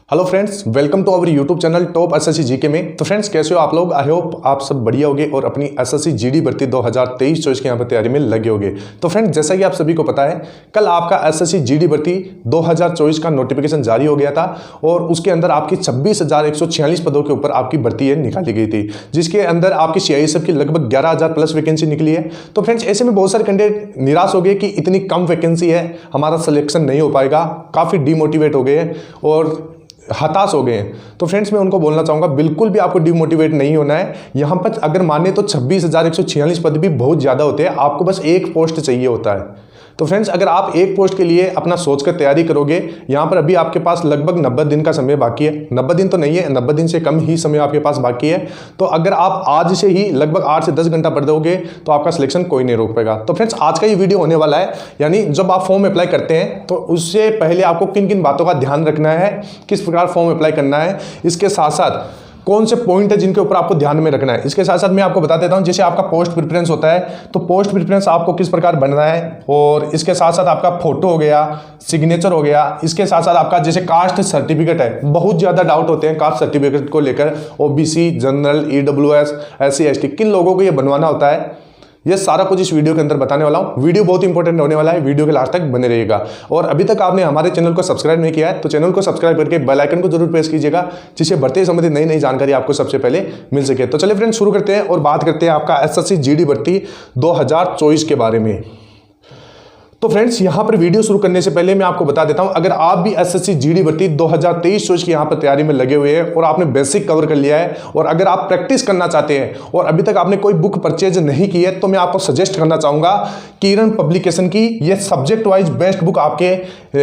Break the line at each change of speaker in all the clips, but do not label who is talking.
Hello friends, welcome to our YouTube channel top SSC GK में। तो friends, कैसे हो आप लोग? आई होप आप सब बढ़िया होगे और अपनी एसएससी जीडी भर्ती 2023-24 की यहाँ पर तैयारी में लगे होगे। तो फ्रेंड्स, जैसा कि आप सभी को पता है, कल आपका एसएससी जीडी भर्ती 2024 का नोटिफिकेशन जारी हो गया था और उसके अंदर आपकी 26,146 पदों के ऊपर आपकी भर्ती निकाली गई थी, जिसके अंदर आपकी सीआईएसएफ की लगभग 11,000 प्लस वैकेंसी निकली है। तो फ्रेंड्स, ऐसे में बहुत सारे कैंडिडेट निराश हो गए कि इतनी कम वैकेंसी है, हमारा सिलेक्शन नहीं हो पाएगा, काफ़ी डिमोटिवेट हो गए और हताश हो गए हैं। तो फ्रेंड्स, मैं उनको बोलना चाहूँगा, बिल्कुल भी आपको डिमोटिवेट नहीं होना है। यहाँ पर अगर माने तो 26,146 पद भी बहुत ज़्यादा होते हैं, आपको बस एक पोस्ट चाहिए होता है। तो फ्रेंड्स, अगर आप एक पोस्ट के लिए अपना सोचकर तैयारी करोगे, यहाँ पर अभी आपके पास लगभग 90 दिन का समय बाकी है। 90 दिन तो नहीं है, 90 दिन से कम ही समय आपके पास बाकी है। तो अगर आप आज से ही लगभग 8 से 10 घंटा पढ़ दोगे तो आपका सिलेक्शन कोई नहीं रोक पाएगा। तो फ्रेंड्स, आज का ये वीडियो होने वाला है, यानी जब आप फॉर्म अप्लाई करते हैं तो उससे पहले आपको किन किन बातों का ध्यान रखना है, किस प्रकार फॉर्म अप्लाई करना है, इसके साथ साथ कौन से पॉइंट है जिनके ऊपर आपको ध्यान में रखना है। इसके साथ साथ मैं आपको बता देता हूं, जैसे आपका पोस्ट प्रेफरेंस होता है तो पोस्ट प्रेफरेंस आपको किस प्रकार बनना है, और इसके साथ साथ आपका फोटो हो गया, सिग्नेचर हो गया, इसके साथ साथ आपका जैसे कास्ट सर्टिफिकेट है। बहुत ज़्यादा डाउट होते हैं कास्ट सर्टिफिकेट को लेकर, OBC, general, EWS, SC ST किन लोगों को ये बनवाना होता है, ये सारा कुछ इस वीडियो के अंदर बताने वाला हूं। वीडियो बहुत इंपॉर्टेंट होने वाला है, वीडियो के लास्ट तक बने रहिएगा। और अभी तक आपने हमारे चैनल को सब्सक्राइब नहीं किया है तो चैनल को सब्सक्राइब करके बेल आइकन को जरूर प्रेस कीजिएगा, जिससे भर्ती संबंधित नई नई जानकारी आपको सबसे पहले मिल सके। तो चलिए फ्रेंड्स, शुरू करते हैं और बात करते हैं आपका एसएससी जीडी भर्ती 2024 के बारे में। तो फ्रेंड्स, यहां पर वीडियो शुरू करने से पहले मैं आपको बता देता हूं, अगर आप भी एसएससी जीडी भर्ती 2023-24 की यहां पर तैयारी में लगे हुए हैं और आपने बेसिक कवर कर लिया है और अगर आप प्रैक्टिस करना चाहते हैं और अभी तक आपने कोई बुक परचेज नहीं की है, तो मैं आपको सजेस्ट करना चाहूंगा किरण पब्लिकेशन की ये सब्जेक्ट वाइज बेस्ट बुक आपके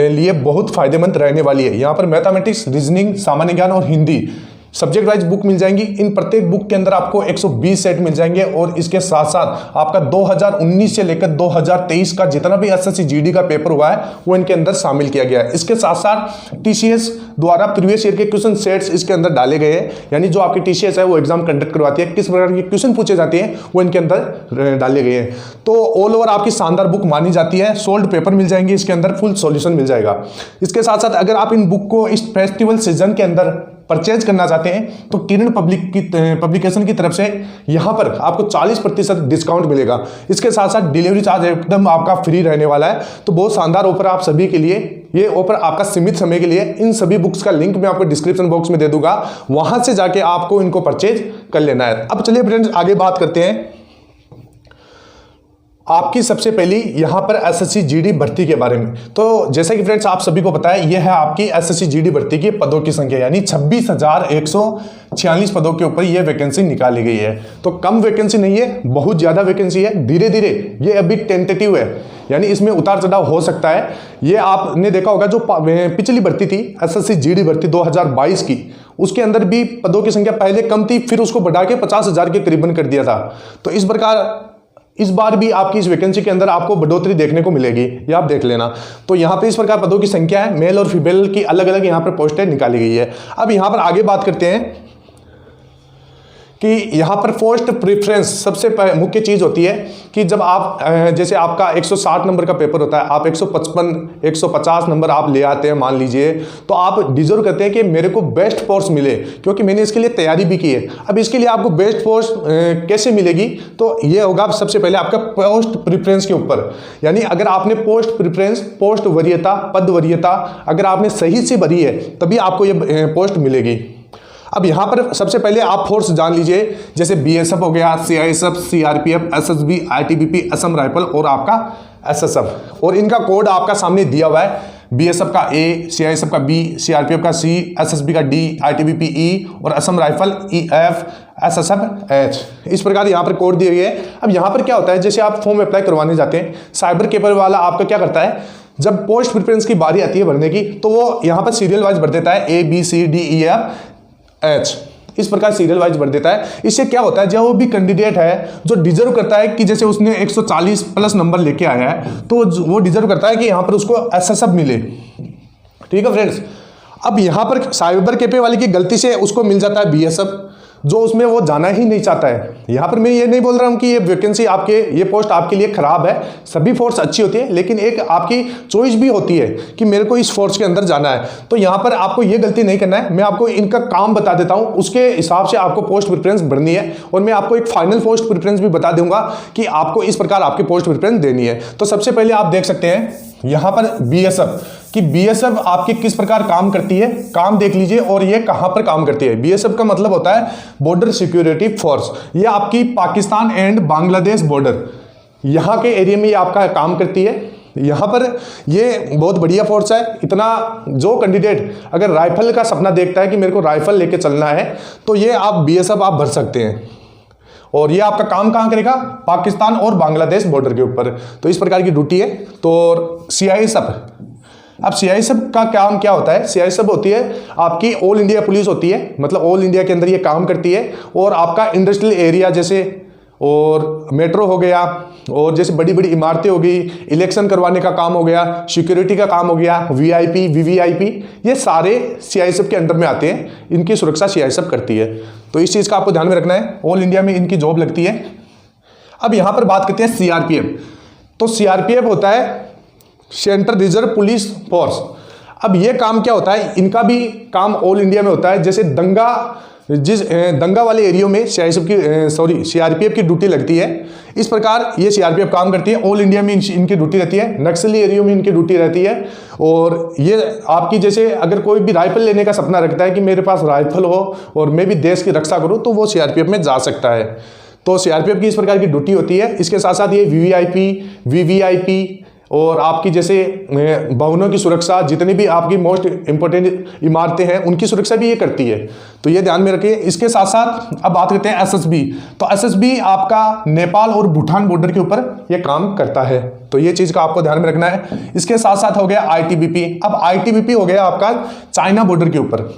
लिए बहुत फायदेमंद रहने वाली है। यहां पर मैथमेटिक्स, रीजनिंग, सामान्य ज्ञान और हिंदी सब्जेक्ट वाइज बुक मिल जाएंगी। इन प्रत्येक बुक के अंदर आपको 120 सेट मिल जाएंगे और इसके साथ साथ आपका 2019 से लेकर 2023 का जितना भी एसएससी जीडी का पेपर हुआ है वो इनके अंदर शामिल किया गया है। इसके साथ साथ टीसीएस द्वारा प्रीवियस ईयर के क्वेश्चन सेट्स इसके अंदर डाले गए हैं, यानी जो आपकी टीसीएस है वो एग्जाम कंडक्ट करवाती है, किस प्रकार के क्वेश्चन पूछे जाते हैं वो इनके अंदर डाले गए हैं। तो ऑल ओवर आपकी शानदार बुक मानी जाती है। सोल्ड पेपर मिल जाएंगे इसके अंदर, फुल सॉल्यूशन मिल जाएगा। इसके साथ साथ अगर आप इन बुक को इस फेस्टिवल सीजन के अंदर परचेज करना चाहते हैं तो किरण पब्लिकेशन की तरफ से यहां पर आपको 40% डिस्काउंट मिलेगा। इसके साथ साथ डिलीवरी चार्ज एकदम आपका फ्री रहने वाला है। तो बहुत शानदार ऑफर आप सभी के लिए, ये ऑफर आपका सीमित समय के लिए। इन सभी बुक्स का लिंक मैं आपको डिस्क्रिप्शन बॉक्स में दे दूंगा, वहां से जाके आपको इनको परचेज कर लेना है। अब चलिए फ्रेंड्स, आगे बात करते हैं आपकी सबसे पहली यहां पर एसएससी जीडी भर्ती के बारे में। तो जैसा कि फ्रेंड्स आप सभी को पता है, यह है आपकी एसएससी जीडी भर्ती की पदों की संख्या, यानी 26,146 पदों के ऊपर यह वैकेंसी निकाली गई है। तो कम वैकेंसी नहीं है, बहुत ज्यादा वैकेंसी है। धीरे धीरे ये अभी टेंटेटिव है, यानी इसमें उतार चढ़ाव हो सकता है। ये आपने देखा होगा, जो पिछली भर्ती थी एसएससी जीडी भर्ती 2022 की, उसके अंदर भी पदों की संख्या पहले कम थी, फिर उसको बढ़ा के 50,000 के करीबन कर दिया था। तो इस प्रकार इस बार भी आपकी इस वैकेंसी के अंदर आपको बढ़ोतरी देखने को मिलेगी, ये आप देख लेना। तो यहाँ पे इस प्रकार पदों की संख्या है, मेल और फीमेल की अलग अलग यहाँ पर पोस्टें निकाली गई है। अब यहाँ पर आगे बात करते हैं कि यहाँ पर पोस्ट प्रेफरेंस सबसे मुख्य चीज होती है कि जब आप जैसे आपका 160 नंबर का पेपर होता है, आप 155 150 नंबर आप ले आते हैं मान लीजिए, तो आप डिजर्व करते हैं कि मेरे को बेस्ट पोस्ट मिले, क्योंकि मैंने इसके लिए तैयारी भी की है। अब इसके लिए आपको बेस्ट पोस्ट कैसे मिलेगी, तो ये होगा सबसे पहले आपका पोस्ट प्रेफरेंस के ऊपर। यानी अगर आपने पोस्ट प्रेफरेंस, पोस्ट वरीयता, पद वरीयता अगर आपने सही से भरी है तभी आपको ये पोस्ट मिलेगी। अब यहां पर सबसे पहले आप फोर्स जान लीजिए, जैसे बीएसएफ हो गया, CISF, CRPF, SSB, ITBP, Assam rifle और आपका एसएसएफ, और इनका कोड आपका सामने दिया हुआ है। बीएसएफ का ए, सीआईएसएफ का बी, सीआरपीएफ का सी, एसएसबी का डी, आईटीबीपी ई और Assam rifle EF, SSF H। इस प्रकार यहाँ पर कोड दिए गए हैं। अब यहाँ पर क्या होता है, जैसे आप फॉर्म अप्लाई करवाने जाते हैं, साइबर कैफे वाला आपका क्या करता है, जब पोस्ट प्रेफरेंस की बारी आती है भरने की, तो वो यहाँ पर सीरियल वाइज भर देता है, ABCDEF H, इस प्रकार सीरियल वाइज भर देता है। इससे क्या होता है, जब वो भी कैंडिडेट है जो डिजर्व करता है कि जैसे उसने 140 प्लस नंबर लेके आया है, तो वो डिजर्व करता है कि यहाँ पर उसको एसएसएफ मिले। ठीक है फ्रेंड्स। अब यहाँ पर साइबर कैफे वाले की गलती से उसको मिल जाता है बीएसएफ, जो उसमें वो जाना ही नहीं चाहता है। यहाँ पर मैं ये नहीं बोल रहा हूँ कि ये वैकेंसी आपके, ये पोस्ट आपके लिए खराब है, सभी फोर्स अच्छी होती है, लेकिन एक आपकी चॉइस भी होती है कि मेरे को इस फोर्स के अंदर जाना है। तो यहाँ पर आपको ये गलती नहीं करना है। मैं आपको इनका काम बता देता हूँ, उसके हिसाब से आपको पोस्ट प्रेफरेंस बढ़नी है, और मैं आपको एक फाइनल पोस्ट प्रेफरेंस भी बता दूंगा कि आपको इस प्रकार आपकी पोस्ट प्रेफरेंस देनी है। तो सबसे पहले आप देख सकते हैं यहाँ पर बीएसएफ कि बीएसएफ आपकी किस प्रकार काम करती है, काम देख लीजिए, और ये कहां पर काम करती है। बीएसएफ का मतलब होता है बॉर्डर सिक्योरिटी फोर्स। ये आपकी पाकिस्तान एंड बांग्लादेश बॉर्डर, यहाँ के एरिया में ये आपका काम करती है। यहाँ पर ये बहुत बढ़िया फोर्स है। इतना जो कैंडिडेट अगर राइफल का सपना देखता है कि मेरे को राइफल लेके चलना है, तो ये आप बीएसएफ आप भर सकते हैं। और ये आपका काम कहाँ करेगा, पाकिस्तान और बांग्लादेश बॉर्डर के ऊपर। तो इस प्रकार की ड्यूटी है। तो सीआईएसएफ, अब सीआईएसएफ का काम क्या होता है, सीआईएसएफ होती है आपकी ऑल इंडिया पुलिस होती है, मतलब ऑल इंडिया के अंदर ये काम करती है। और आपका इंडस्ट्रियल एरिया जैसे और मेट्रो हो गया, और जैसे बड़ी बड़ी इमारतें हो गई, इलेक्शन करवाने का काम हो गया, सिक्योरिटी का काम हो गया, वीआईपी वीवीआईपी, ये सारे सीआईएसएफ के अंडर में आते हैं। इनकी सुरक्षा सीआईएसएफ करती है। तो इस चीज़ का आपको ध्यान में रखना है, ऑल इंडिया में इनकी जॉब लगती है। अब यहाँ पर बात करते हैं सीआरपीएफ। तो सीआरपीएफ होता है सेंट्रल रिजर्व पुलिस फोर्स। अब ये काम क्या होता है, इनका भी काम ऑल इंडिया में होता है। जैसे दंगा वाले एरियो में सीआरपीएफ की ड्यूटी लगती है, इस प्रकार ये सीआरपीएफ काम करती है। ऑल इंडिया में इनकी ड्यूटी रहती है, नक्सली एरियो में इनकी ड्यूटी रहती है। और ये आपकी जैसे अगर कोई भी राइफल लेने का सपना रखता है कि मेरे पास राइफल हो और मैं भी देश की रक्षा करूं, तो वो सीआरपीएफ में जा सकता है। तो सीआरपीएफ की इस प्रकार की ड्यूटी होती है। इसके साथ साथ ये वीवीआईपी वीवीआईपी और आपकी जैसे भवनों की सुरक्षा, जितनी भी आपकी मोस्ट इंपोर्टेंट इमारतें हैं उनकी सुरक्षा भी ये करती है। तो ये ध्यान में रखिए। इसके साथ साथ अब बात करते हैं एसएसबी। तो एसएसबी आपका नेपाल और भूटान बॉर्डर के ऊपर ये काम करता है। तो ये चीज़ का आपको ध्यान में रखना है। इसके साथ साथ हो गया आईटीबीपी। अब आईटीबीपी हो गया आपका चाइना बॉर्डर के ऊपर,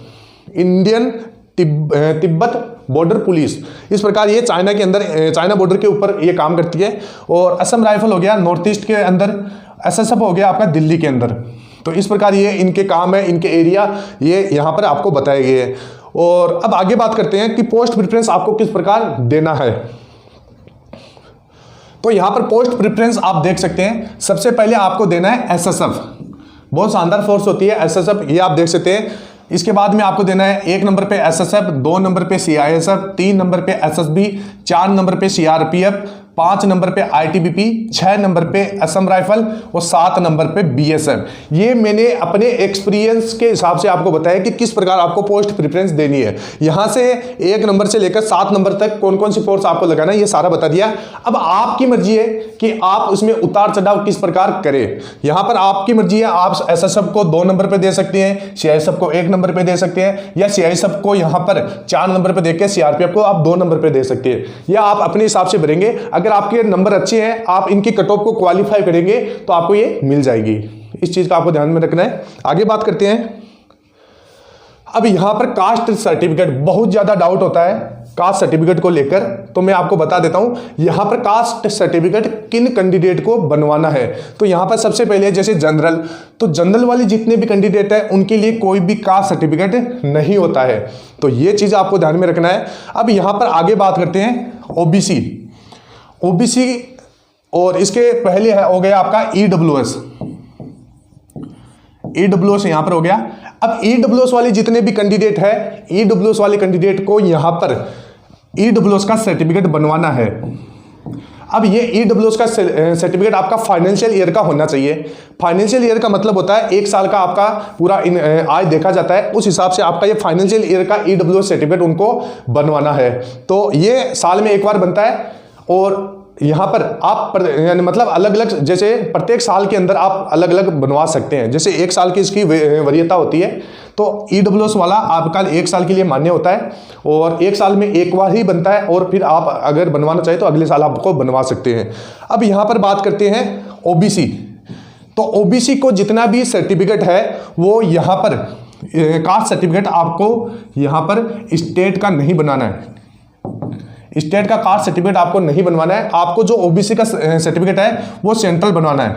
इंडियन तिब्बत बॉर्डर पुलिस। इस प्रकार ये चाइना के अंदर, चाइना बॉर्डर के ऊपर ये काम करती है। और असम राइफल हो गया नॉर्थ ईस्ट के अंदर, एसएसएफ हो गया आपका दिल्ली के अंदर। तो इस प्रकार ये इनके काम है, इनके एरिया ये यहाँ पर आपको बताए गए हैं। और अब आगे बात करते हैं कि पोस्ट प्रेफरेंस आपको किस प्रकार देना है। तो यहाँ पर पोस्ट प्रेफरेंस आप देख सकते हैं। सबसे पहले आपको देना है एसएसएफ, बहुत शानदार फोर्स होती है एसएसएफ, ये आप देख सकते हैं। इसके बाद में आपको देना है 1 नंबर पे एसएसएफ, 2 नंबर पे सीआईएसएफ, 3 नंबर पे एसएसबी, 4 नंबर पे सीआरपीएफ, 5 नंबर पे आईटीबीपी, 6 नंबर पे असम राइफल और 7 नंबर पे बीएसएफ। ये मैंने अपने एक्सपीरियंस के हिसाब से आपको बताया कि किस प्रकार आपको पोस्ट प्रेफरेंस देनी है। यहां से 1 नंबर से लेकर 7 नंबर तक कौन कौन सी फोर्स आपको लगाना है ये सारा बता दिया। अब आपकी मर्जी है कि आप उसमें उतार चढ़ाव किस प्रकार करें। यहां पर आपकी मर्जी है, आप एसएसएफ को 2 नंबर पे दे सकते हैं, सीआईएसएफ को 1 नंबर पे दे सकते हैं, या सीआईएसएफ को यहां पर 4 नंबर पे देके सीआरपीएफ को आप 2 नंबर पे दे सकते हैं, या आप अपने हिसाब से भरेंगे। अगर आपके नंबर अच्छे हैं, आप इनकी कट ऑफ को क्वालिफाई करेंगे तो आपको ये मिल जाएगी। इस चीज का आपको ध्यान में रखना है। आगे बात करते हैं। अब यहां पर कास्ट सर्टिफिकेट, बहुत ज्यादा डाउट होता है कास्ट सर्टिफिकेट को लेकर, तो मैं आपको बता देता हूं यहां पर कास्ट सर्टिफिकेट किन कैंडिडेट को बनवाना है। तो यहां पर सबसे पहले जैसे जनरल, तो जनरल वाले जितने भी कैंडिडेट हैं उनके लिए कोई भी कास्ट सर्टिफिकेट नहीं होता है। तो ये चीज आपको ध्यान में रखना है। अब यहां पर आगे बात करते हैं ओबीसी। ओबीसी और इसके पहले है हो गया आपका ईडब्ल्यूएस। ईडब्ल्यूएस यहां पर हो गया। अब ईडब्ल्यूएस वाले जितने भी कैंडिडेट है, ईडब्ल्यूएस वाले कैंडिडेट को यहां पर ईडब्ल्यूएस का सर्टिफिकेट बनवाना है। अब ये ईडब्ल्यूएस का सर्टिफिकेट आपका फाइनेंशियल ईयर का होना चाहिए। फाइनेंशियल ईयर का मतलब होता है 1 साल का आपका पूरा आय देखा जाता है, उस हिसाब से आपका ये फाइनेंशियल ईयर का ईडब्ल्यूएस सर्टिफिकेट उनको बनवाना है। तो ये साल में 1 बार बनता है। और यहाँ पर आप मतलब अलग अलग, जैसे प्रत्येक साल के अंदर आप अलग अलग बनवा सकते हैं। जैसे 1 साल की इसकी वरीयता होती है, तो ईडब्ल्यूएस वाला आपका 1 साल के लिए मान्य होता है और 1 साल में 1 बार ही बनता है। और फिर आप अगर बनवाना चाहे तो अगले साल आपको बनवा सकते हैं। अब यहाँ पर बात करते हैं ओबीसी। तो ओबीसी को जितना भी सर्टिफिकेट है वो यहाँ पर कास्ट सर्टिफिकेट आपको यहाँ पर स्टेट का नहीं बनाना है। स्टेट का कास्ट सर्टिफिकेट आपको नहीं बनवाना है। आपको जो ओबीसी का सर्टिफिकेट है वो सेंट्रल बनवाना है।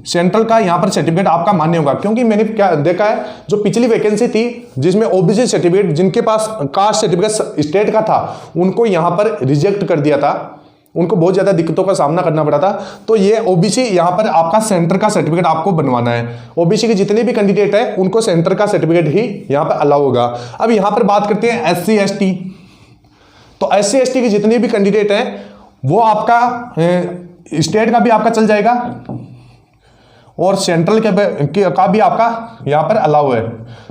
सेंट्रल का यहाँ पर सर्टिफिकेट आपका मान्य होगा। क्योंकि मैंने क्या देखा है, जो पिछली वैकेंसी थी जिसमें ओबीसी सर्टिफिकेट, जिनके पास कास्ट सर्टिफिकेट स्टेट का था, उनको यहाँ पर रिजेक्ट कर दिया था, उनको बहुत ज़्यादा दिक्कतों का सामना करना पड़ा था। तो ये ओबीसी यहाँ पर आपका सेंटर का सर्टिफिकेट आपको बनवाना है। ओबीसी के जितने भी कैंडिडेट हैं उनको सेंटर का सर्टिफिकेट ही यहाँ पर अलाउ होगा। अब यहाँ पर बात करते हैं एससी एसटी। तो एससी एसटी के जितने भी कैंडिडेट हैं वो आपका स्टेट का भी आपका चल जाएगा और सेंट्रल का भी आपका यहाँ पर अलाउ है।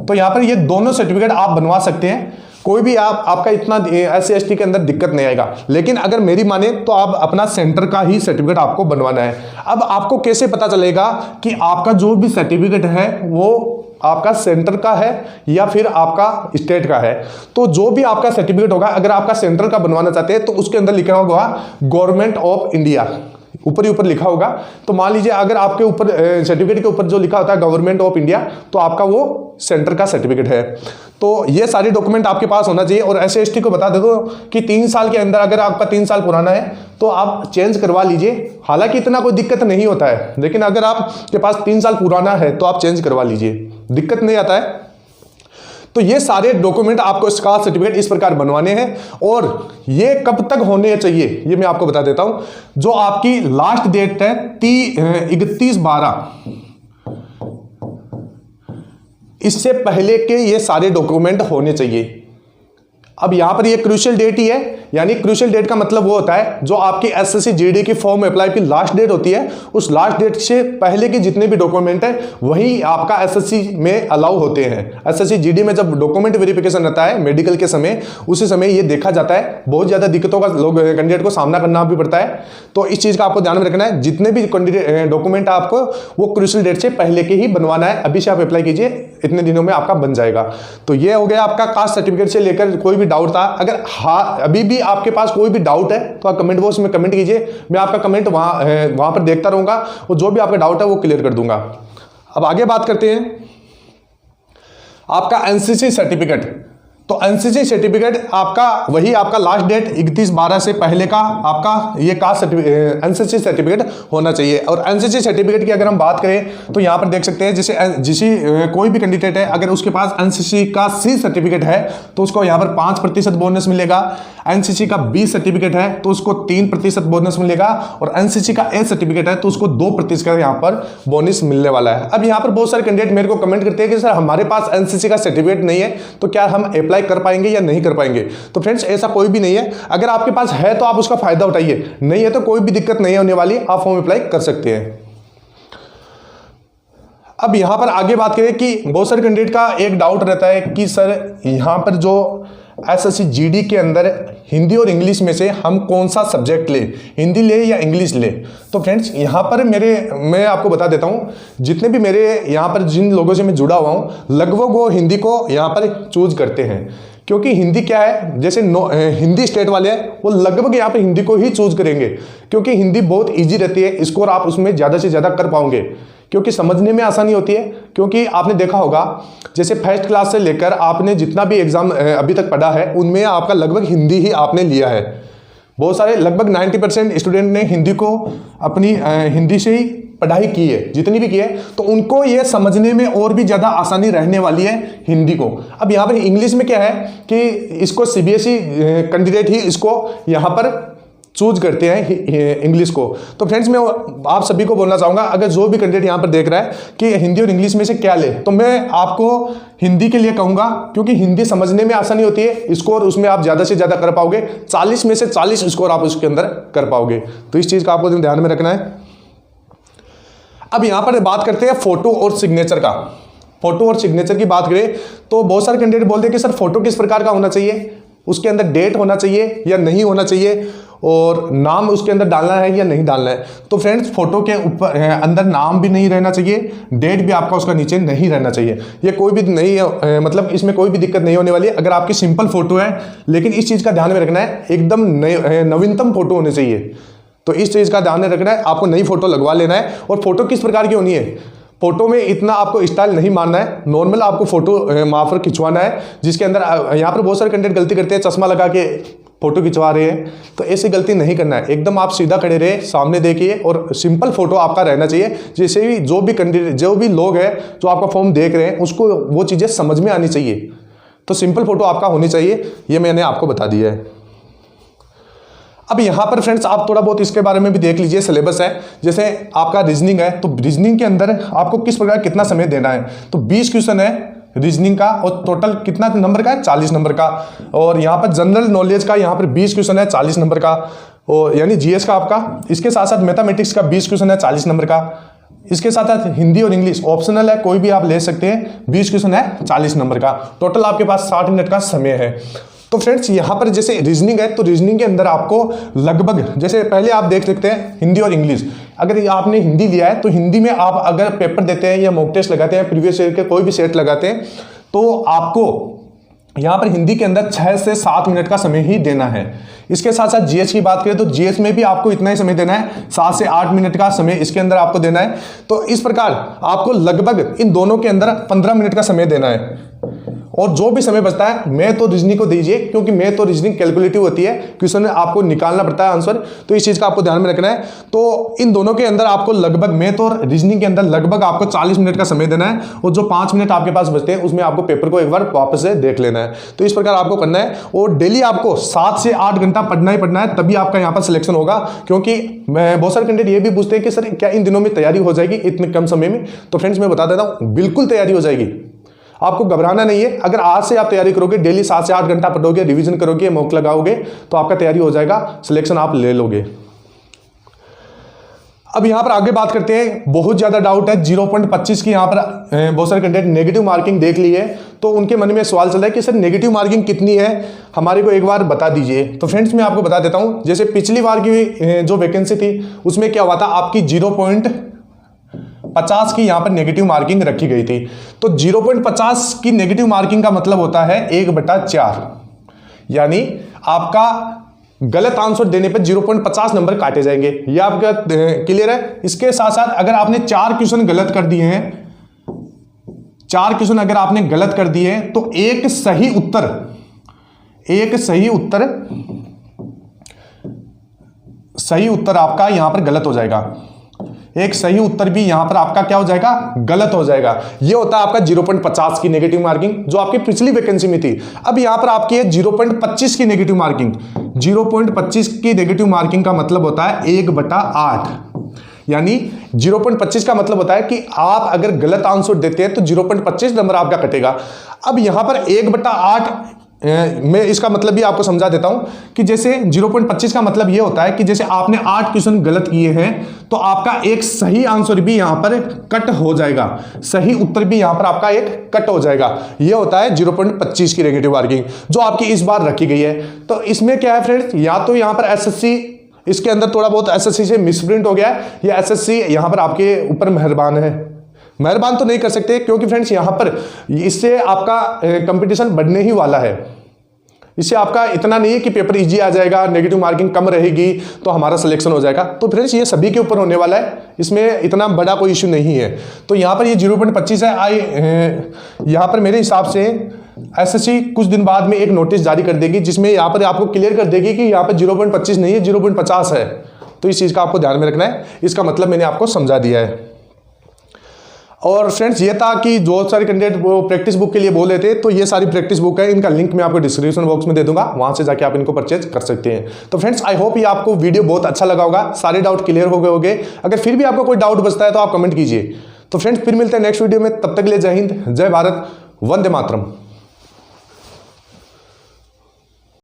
तो यहाँ पर ये दोनों सर्टिफिकेट आप बनवा सकते हैं, कोई भी आपका इतना एससी एसटी के अंदर दिक्कत नहीं आएगा। लेकिन अगर मेरी माने तो आप अपना सेंटर का ही सर्टिफिकेट आपको बनवाना है। अब आपको कैसे पता चलेगा कि आपका जो भी सर्टिफिकेट है वो आपका सेंटर का है या फिर आपका स्टेट का है? तो जो भी आपका सर्टिफिकेट होगा, अगर आपका सेंट्रल का बनवाना चाहते हैं तो उसके अंदर लिखा होगा गवर्नमेंट ऑफ इंडिया, ऊपर ही ऊपर लिखा होगा। तो मान लीजिए अगर आपके ऊपर सर्टिफिकेट के ऊपर जो लिखा होता है गवर्नमेंट ऑफ इंडिया, तो आपका वो सेंटर का सर्टिफिकेट है। तो ये सारे डॉक्यूमेंट आपके पास होना चाहिए। और एससी एसटी को बता दे दो कि 3 साल के अंदर, अगर आपका 3 साल पुराना है तो आप चेंज करवा लीजिए। हालांकि इतना कोई दिक्कत नहीं होता है, लेकिन अगर आपके पास 3 साल पुराना है तो आप चेंज करवा लीजिए, दिक्कत नहीं आता है। तो ये सारे डॉक्यूमेंट आपको कास्ट सर्टिफिकेट इस प्रकार बनवाने हैं। और ये कब तक होने चाहिए ये मैं आपको बता देता हूं। जो आपकी लास्ट डेट है 31/12, इससे पहले के ये सारे डॉक्यूमेंट होने चाहिए। अब यहां पर ये क्रूशियल डेट ही है, यानी क्रूशियल डेट का मतलब वो होता है जो आपकी एसएससी जीडी की फॉर्म अप्लाई की लास्ट डेट होती है, उस लास्ट डेट से पहले के जितने भी डॉक्यूमेंट है वही आपका एसएससी में अलाउ होते हैं। एसएससी जीडी में जब डॉक्यूमेंट वेरिफिकेशन रहता है मेडिकल के समय, उसी समय ये देखा जाता है। बहुत ज्यादा दिक्कतों का लोग कैंडिडेट को सामना करना भी पड़ता है। तो इस चीज का आपको ध्यान में रखना है, जितने भी डॉक्यूमेंट आपको वो क्रूशियल डेट से पहले के ही बनवाना है। अभी से आप अप्लाई कीजिए, इतने दिनों में आपका बन जाएगा। तो ये हो गया आपका कास्ट सर्टिफिकेट से लेकर कोई भी डाउट था। अगर अभी भी आपके पास कोई भी डाउट है तो आप कमेंट बॉक्स में कमेंट कीजिए, मैं आपका कमेंट वहां पर देखता रहूंगा और जो भी आपका डाउट है वो क्लियर कर दूंगा। अब आगे बात करते हैं आपका एनसीसी सर्टिफिकेट। तो एनसीसी सर्टिफिकेट आपका वही आपका लास्ट डेट 31/12 से पहले का आपका ये कास्ट एनसीसी सर्टिफिकेट होना चाहिए। और एनसीसी सर्टिफिकेट की अगर हम बात करें तो यहाँ पर देख सकते हैं, जैसे कोई भी कैंडिडेट है अगर उसके पास एनसीसी का सी सर्टिफिकेट है तो उसको यहाँ पर 5% बोनस मिलेगा। एनसीसी का बी सर्टिफिकेट है तो उसको 3% बोनस मिलेगा। और एनसीसी का ए सर्टिफिकेट है तो उसको 2% यहाँ पर बोनस मिलने वाला है। अब यहाँ पर बहुत सारे कैंडिडेट मेरे को कमेंट करते हैं कि सर हमारे पास एनसीसी का सर्टिफिकेट नहीं है तो क्या हम अप्लाई कर पाएंगे या नहीं कर पाएंगे? तो फ्रेंड्स ऐसा कोई भी नहीं है, अगर आपके पास है तो आप उसका फायदा उठाइए, नहीं है तो कोई भी दिक्कत नहीं होने वाली, आप फॉर्म अप्लाई कर सकते हैं। अब यहां पर आगे बात करें कि बहुत सारे कैंडिडेट का एक डाउट रहता है कि सर यहां पर जो एसएससी जीडी के अंदर हिंदी और इंग्लिश में से हम कौन सा सब्जेक्ट ले, हिंदी ले या इंग्लिश ले? तो फ्रेंड्स यहाँ पर मैं आपको बता देता हूँ, जितने भी मेरे यहाँ पर जिन लोगों से मैं जुड़ा हुआ हूँ लगभग वो हिंदी को यहाँ पर चूज करते हैं। क्योंकि हिंदी क्या है, जैसे हिंदी स्टेट वाले हैं वो लगभग यहाँ पर हिंदी को ही चूज करेंगे, क्योंकि हिंदी बहुत ईजी रहती है, स्कोर आप उसमें ज़्यादा से ज़्यादा कर पाओगे, क्योंकि समझने में आसानी होती है। क्योंकि आपने देखा होगा जैसे फर्स्ट क्लास से लेकर आपने जितना भी एग्जाम अभी तक पढ़ा है उनमें आपका लगभग हिंदी ही आपने लिया है। बहुत सारे लगभग 90% स्टूडेंट ने हिंदी को अपनी हिंदी से ही पढ़ाई की है, जितनी भी की है, तो उनको ये समझने में और भी ज़्यादा आसानी रहने वाली है हिंदी को। अब यहाँ पर इंग्लिश में क्या है कि इसको सीबीएसई कैंडिडेट ही इसको यहाँ पर चूज करते हैं इंग्लिश को। तो फ्रेंड्स मैं आप सभी को बोलना चाहूँगा, अगर जो भी कैंडिडेट यहाँ पर देख रहा है कि हिंदी और इंग्लिश में से क्या ले, तो मैं आपको हिंदी के लिए कहूँगा, क्योंकि हिंदी समझने में आसानी होती है, स्कोर उसमें आप ज़्यादा से ज़्यादा कर पाओगे, 40 में से 40 स्कोर आप उसके अंदर कर पाओगे। तो इस चीज़ का आपको ध्यान में रखना है। अब यहाँ पर बात करते हैं फोटो और सिग्नेचर का। फोटो और सिग्नेचर की बात करें तो बहुत सारे कैंडिडेट बोलते हैं कि सर फोटो किस प्रकार का होना चाहिए, उसके अंदर डेट होना चाहिए या नहीं होना चाहिए, और नाम उसके अंदर डालना है या नहीं डालना है। तो फ्रेंड्स फोटो के ऊपर अंदर नाम भी नहीं रहना चाहिए, डेट भी आपका उसका नीचे नहीं रहना चाहिए। ये कोई भी नहीं मतलब इसमें कोई भी दिक्कत नहीं होने वाली है अगर आपकी सिंपल फोटो है। लेकिन इस चीज़ का ध्यान में रखना है, एकदम नवीनतम फोटो होनी चाहिए। तो इस चीज़ का ध्यान में रखना है, आपको नई फोटो लगवा लेना है। और फोटो किस प्रकार की होनी है, फोटो में इतना आपको स्टाइल नहीं मारना है, नॉर्मल आपको फोटो वहाँ पर खिंचवाना है, जिसके अंदर यहाँ पर बहुत सारे कैंडिडेट गलती करते हैं, चश्मा लगा के फोटो खिंचवा रहे हैं, तो ऐसी गलती नहीं करना है। एकदम आप सीधा खड़े रहे, सामने देखिए और सिंपल फोटो आपका रहना चाहिए, जैसे भी जो भी लोग हैं जो आपका फॉर्म देख रहे हैं उसको वो चीज़ें समझ में आनी चाहिए। तो सिंपल फोटो आपका होनी चाहिए, ये मैंने आपको बता दिया है। अब यहाँ पर फ्रेंड्स आप थोड़ा बहुत इसके बारे में भी देख लीजिए, सिलेबस है। जैसे आपका रीजनिंग है, तो रीजनिंग के अंदर आपको किस प्रकार कितना समय देना है। तो 20 क्वेश्चन है रीजनिंग का और टोटल कितना नंबर का है, 40 नंबर का। और यहाँ पर जनरल नॉलेज का यहाँ पर 20 क्वेश्चन है 40 नंबर का, और यानी जीएस का आपका। इसके साथ साथ मैथमेटिक्स का 20 क्वेश्चन है 40 नंबर का। इसके साथ साथ हिंदी और इंग्लिश ऑप्शनल है, कोई भी आप ले सकते हैं, 20 क्वेश्चन है 40 नंबर का। टोटल आपके पास 60 मिनट का समय है। तो फ्रेंड्स यहाँ पर जैसे रीजनिंग है, तो रीजनिंग के अंदर आपको लगभग, जैसे पहले आप देख सकते हैं हिंदी और इंग्लिश। अगर आपने हिंदी लिया है तो हिंदी में आप अगर पेपर देते हैं या मॉक टेस्ट लगाते हैं, प्रीवियस ईयर के कोई भी सेट लगाते हैं, तो आपको यहाँ पर हिंदी के अंदर 6 से 7 मिनट का समय ही देना है। इसके साथ साथ जीएस की बात करें तो जीएस में भी आपको इतना ही समय देना है, 7 से 8 मिनट का समय इसके अंदर आपको देना है। तो इस प्रकार आपको लगभग इन दोनों के अंदर 15 मिनट का समय देना है। और जो भी समय बचता है मैथ और रीजनिंग को दीजिए, क्योंकि मैथ और रीजनिंग कैलकुलेटिव होती है, क्वेश्चन आपको निकालना पड़ता है आंसर, तो इस चीज का आपको ध्यान में रखना है। तो इन दोनों के अंदर आपको लगभग, मैथ और रीजनिंग के अंदर लगभग आपको 40 मिनट का समय देना है, और जो 5 मिनट आपके पास बचते हैं उसमें आपको पेपर को एक बार वापस से देख लेना है। तो इस प्रकार आपको करना है, और डेली आपको 7 से 8 घंटा पढ़ना ही पढ़ना है, तभी आपका यहाँ पर सिलेक्शन होगा। क्योंकि बहुत सारे कैंडिडेट ये भी पूछते हैं कि सर क्या इन दिनों में तैयारी हो जाएगी इतने कम समय में। तो फ्रेंड्स मैं बता देता हूँ, बिल्कुल तैयारी हो जाएगी, आपको घबराना नहीं है। अगर आज से आप तैयारी करोगे, डेली 7 से 8 घंटा पढ़ोगे, रिवीजन करोगे, मॉक लगाओगे, तो आपका तैयारी हो जाएगा, सिलेक्शन आप ले लोगे। अब यहां पर आगे बात करते हैं, बहुत ज्यादा डाउट है 0.25 की। यहां पर बहुत सारे कैंडिडेट नेगेटिव मार्किंग देख ली है, तो उनके मन में सवाल चल रहा है कि सर नेगेटिव मार्किंग कितनी है, हमारे को एक बार बता दीजिए। तो फ्रेंड्स मैं आपको बता देता हूं, जैसे पिछली बार की जो वैकेंसी थी उसमें क्या हुआ था, आपकी 0.50 की यहां पर नेगेटिव मार्किंग रखी गई थी। तो 0.50 की नेगेटिव मार्किंग का मतलब होता है 1/4, यानी आपका गलत आंसर देने पर 0.50 नंबर काटे जाएंगे। ये आपका क्लियर है। इसके साथ साथ अगर आपने 4 क्वेश्चन गलत कर दिए हैं, 4 क्वेश्चन अगर आपने गलत कर दिए हैं, तो एक सही उत्तर आपका यहां पर गलत हो जाएगा। एक सही उत्तर भी यहां पर आपका क्या हो जाएगा, गलत हो जाएगा। ये होता है आपका 0.50 की नेगेटिव मार्किंग, जो आपकी पिछली वैकेंसी में थी। अब यहां पर आपकी है 0.25 की नेगेटिव मार्किंग। 0.25 की नेगेटिव मार्किंग का मतलब होता है 1/8, यानी 0.25 का मतलब होता है कि आप अगर गलत आंसर देते हैं तो 0.25 नंबर आपका कटेगा। अब यहां पर 1/8 मैं इसका मतलब भी आपको समझा देता हूं कि जैसे 0.25 का मतलब यह होता है कि जैसे आपने 8 क्वेश्चन गलत किए हैं, तो आपका एक सही आंसर भी यहां पर कट हो जाएगा, सही उत्तर भी यहां पर आपका एक कट हो जाएगा। यह होता है 0.25 की नेगेटिव मार्किंग, जो आपकी इस बार रखी गई है। तो इसमें क्या है फ्रेंड्स, या तो यहां पर एसएससी, इसके अंदर थोड़ा बहुत एसएससी से मिसप्रिंट हो गया है, या एसएससी यहां पर आपके ऊपर मेहरबान है। मेहरबान तो नहीं कर सकते, क्योंकि फ्रेंड्स यहां पर इससे आपका कंपटीशन बढ़ने ही वाला है। इससे आपका इतना नहीं है कि पेपर इजी आ जाएगा, नेगेटिव मार्किंग कम रहेगी तो हमारा सिलेक्शन हो जाएगा। तो फ्रेंड्स ये सभी के ऊपर होने वाला है, इसमें इतना बड़ा कोई इश्यू नहीं है। तो यहां पर ये 0.25 है। यहां पर मेरे हिसाब से एसएससी कुछ दिन बाद में एक नोटिस जारी कर देगी, जिसमें यहां पर आपको क्लियर कर देगी कि यहां पर 0.25 नहीं है, 0.50 है। तो इस चीज का आपको ध्यान में रखना है। इसका मतलब मैंने आपको समझा दिया है। और फ्रेंड्स ये था कि जो सारे कैंडिडेट वो प्रैक्टिस बुक के लिए बोल रहे थे, तो ये सारी प्रैक्टिस बुक है, इनका लिंक मैं आपको डिस्क्रिप्शन बॉक्स में दे दूंगा, वहां से जाके आप इनको परचेज कर सकते हैं। तो फ्रेंड्स आई होप ये आपको वीडियो बहुत अच्छा लगा होगा, सारे डाउट क्लियर हो गए होंगे। अगर फिर भी आपको कोई डाउट बचता है तो आप कमेंट कीजिए। तो फ्रेंड्स फिर मिलते हैं नेक्स्ट वीडियो में, तब तक के लिए जय हिंद, जय भारत, वंदे मातरम।